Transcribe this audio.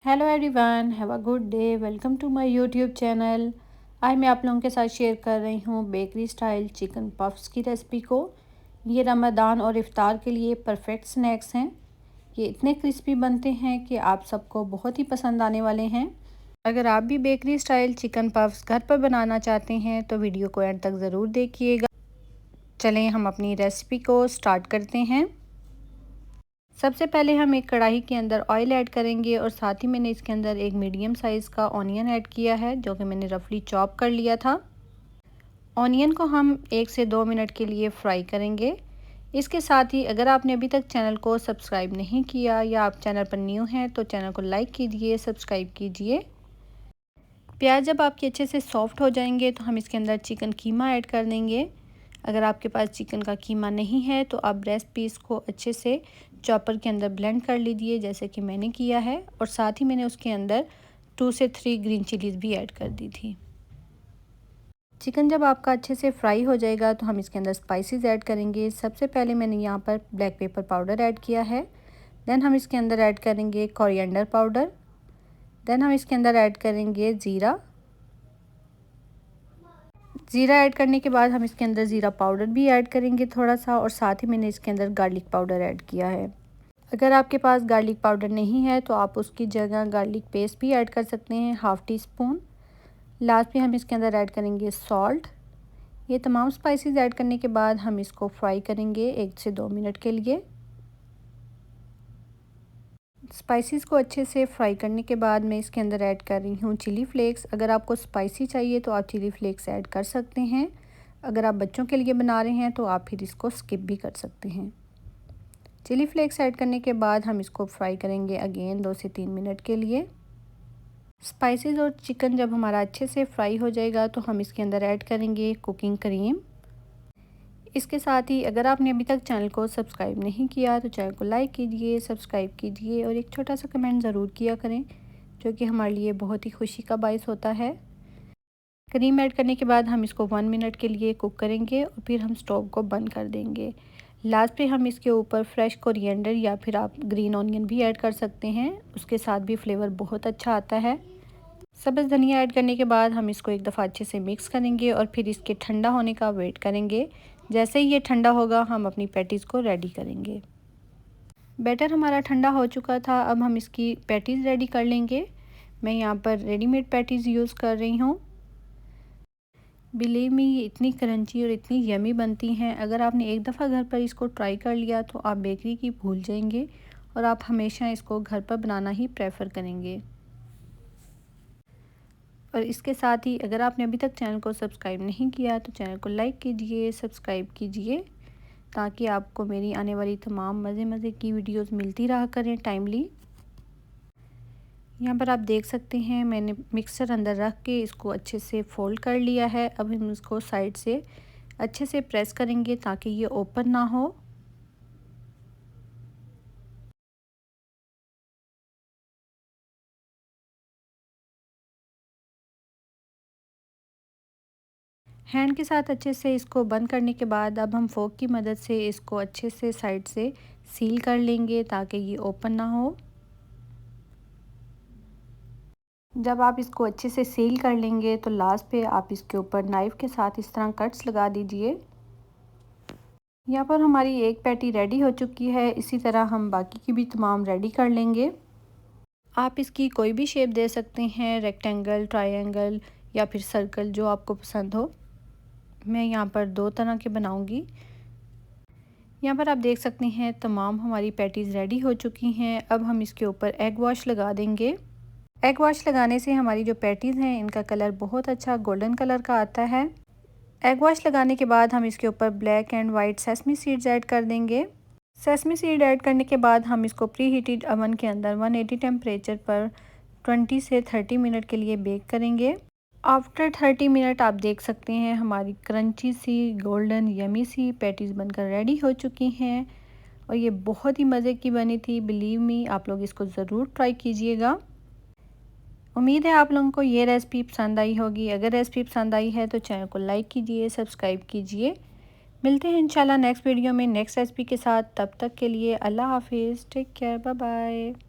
Hello everyone, have a good day. Welcome to my YouTube channel. आज मैं आप लोगों के साथ शेयर कर रही हूँ बेकरी स्टाइल चिकन पफ्स की रेसिपी को। ये रमज़ान और इफ्तार के लिए परफेक्ट स्नैक्स हैं। ये इतने क्रिस्पी बनते हैं कि आप सबको बहुत ही पसंद आने वाले हैं। अगर आप भी बेकरी स्टाइल चिकन पफ्स घर पर बनाना चाहते हैं तो वीडियो को एंड तक ज़रूर देखिएगा। चलें हम अपनी रेसिपी को स्टार्ट करते हैं। सबसे पहले हम एक कढ़ाई के अंदर ऑयल ऐड करेंगे और साथ ही मैंने इसके अंदर एक मीडियम साइज़ का ऑनियन ऐड किया है, जो कि मैंने रफली चॉप कर लिया था। ऑनियन को हम 1 से 2 मिनट के लिए फ्राई करेंगे। इसके साथ ही अगर आपने अभी तक चैनल को सब्सक्राइब नहीं किया या आप चैनल पर न्यू हैं तो चैनल को लाइक कीजिए, सब्सक्राइब कीजिए। प्याज जब आपके अच्छे से सॉफ्ट हो जाएंगे तो हम इसके अंदर चिकन कीमा ऐड कर देंगे। अगर आपके पास चिकन का कीमा नहीं है तो आप ब्रेस्ट पीस को अच्छे से चॉपर के अंदर ब्लेंड कर लीजिए, जैसे कि मैंने किया है। और साथ ही मैंने उसके अंदर 2 से 3 ग्रीन चिलीज़ भी ऐड कर दी थी। चिकन जब आपका अच्छे से फ्राई हो जाएगा तो हम इसके अंदर स्पाइसेस ऐड करेंगे। सबसे पहले मैंने यहाँ पर ब्लैक पेपर पाउडर ऐड किया है। देन हम इसके अंदर ऐड करेंगे कोरिएंडर पाउडर। देन हम इसके अंदर ऐड करेंगे ज़ीरा ऐड करने के बाद हम इसके अंदर ज़ीरा पाउडर भी ऐड करेंगे थोड़ा सा, और साथ ही मैंने इसके अंदर गार्लिक पाउडर ऐड किया है। अगर आपके पास गार्लिक पाउडर नहीं है तो आप उसकी जगह गार्लिक पेस्ट भी ऐड कर सकते हैं, हाफ़ टी स्पून। लास्ट में हम इसके अंदर ऐड करेंगे सॉल्ट। ये तमाम स्पाइसेस ऐड करने के बाद हम इसको फ्राई करेंगे 1 से 2 मिनट के लिए। स्पाइसेस को अच्छे से फ्राई करने के बाद मैं इसके अंदर ऐड कर रही हूँ चिली फ्लेक्स। अगर आपको स्पाइसी चाहिए तो आप चिली फ्लेक्स ऐड कर सकते हैं। अगर आप बच्चों के लिए बना रहे हैं तो आप फिर इसको स्किप भी कर सकते हैं। चिली फ्लेक्स ऐड करने के बाद हम इसको फ्राई करेंगे अगेन 2 से 3 मिनट के लिए। स्पाइसेस और चिकन जब हमारा अच्छे से फ्राई हो जाएगा तो हम इसके अंदर ऐड करेंगे कुकिंग क्रीम। इसके साथ ही अगर आपने अभी तक चैनल को सब्सक्राइब नहीं किया तो चैनल को लाइक कीजिए, सब्सक्राइब कीजिए और एक छोटा सा कमेंट ज़रूर किया करें, जो कि हमारे लिए बहुत ही खुशी का बायस होता है। क्रीम ऐड करने के बाद हम इसको 1 मिनट के लिए कुक करेंगे और फिर हम स्टोव को बंद कर देंगे। लास्ट पे हम इसके ऊपर फ्रेश कोरिएंडर या फिर आप ग्रीन ऑनियन भी ऐड कर सकते हैं, उसके साथ भी फ्लेवर बहुत अच्छा आता है। सब्ज़ धनिया ऐड करने के बाद हम इसको एक दफ़ा अच्छे से मिक्स करेंगे और फिर इसके ठंडा होने का वेट करेंगे। जैसे ही ये ठंडा होगा हम अपनी पैटीज़ को रेडी करेंगे। बैटर हमारा ठंडा हो चुका था, अब हम इसकी पैटीज़ रेडी कर लेंगे। मैं यहाँ पर रेडीमेड पैटीज़ यूज़ कर रही हूँ। बिलीव मी, ये इतनी क्रंची और इतनी यमी बनती हैं। अगर आपने एक दफ़ा घर पर इसको ट्राई कर लिया तो आप बेकरी की भूल जाएंगे और आप हमेशा इसको घर पर बनाना ही प्रेफर करेंगे। और इसके साथ ही अगर आपने अभी तक चैनल को सब्सक्राइब नहीं किया तो चैनल को लाइक कीजिए, सब्सक्राइब कीजिए, ताकि आपको मेरी आने वाली तमाम मज़े की वीडियोस मिलती रहा करें टाइमली। यहाँ पर आप देख सकते हैं मैंने मिक्सर अंदर रख के इसको अच्छे से फोल्ड कर लिया है। अब हम इसको साइड से अच्छे से प्रेस करेंगे ताकि ये ओपन ना हो। हैंड के साथ अच्छे से इसको बंद करने के बाद अब हम फोक की मदद से इसको अच्छे से साइड से सील कर लेंगे ताकि ये ओपन ना हो। जब आप इसको अच्छे से सील कर लेंगे तो लास्ट पे आप इसके ऊपर नाइफ़ के साथ इस तरह कट्स लगा दीजिए। यहाँ पर हमारी एक पैटी रेडी हो चुकी है। इसी तरह हम बाकी की भी तमाम रेडी कर लेंगे। आप इसकी कोई भी शेप दे सकते हैं, रेक्टेंगल, ट्रायंगल या फिर सर्कल, जो आपको पसंद हो। मैं यहाँ पर 2 तरह के बनाऊँगी। यहाँ पर आप देख सकते हैं तमाम हमारी पैटीज़ रेडी हो चुकी हैं। अब हम इसके ऊपर एग वॉश लगा देंगे। एग वॉश लगाने से हमारी जो पैटीज़ हैं इनका कलर बहुत अच्छा गोल्डन कलर का आता है। एग वॉश लगाने के बाद हम इसके ऊपर black and white sesame seeds add कर देंगे। सेसमी सीड ऐड करने के बाद हम इसको प्री हीटेड ओवन के अंदर 180 टेम्परेचर पर 20 से 30 मिनट के लिए बेक करेंगे। आफ्टर 30 मिनट आप देख सकते हैं हमारी क्रंची सी, गोल्डन, यमी सी पैटीज़ बनकर रेडी हो चुकी हैं और ये बहुत ही मज़े की बनी थी। बिलीव मी, आप लोग इसको ज़रूर ट्राई कीजिएगा। उम्मीद है आप लोगों को ये रेसिपी पसंद आई होगी। अगर रेसिपी पसंद आई है तो चैनल को लाइक कीजिए, सब्सक्राइब कीजिए। मिलते हैं इंशाल्लाह नेक्स्ट वीडियो में नेक्स्ट रेसिपी के साथ। तब तक के लिए अल्लाह हाफिज़, टेक केयर, बाय बाय।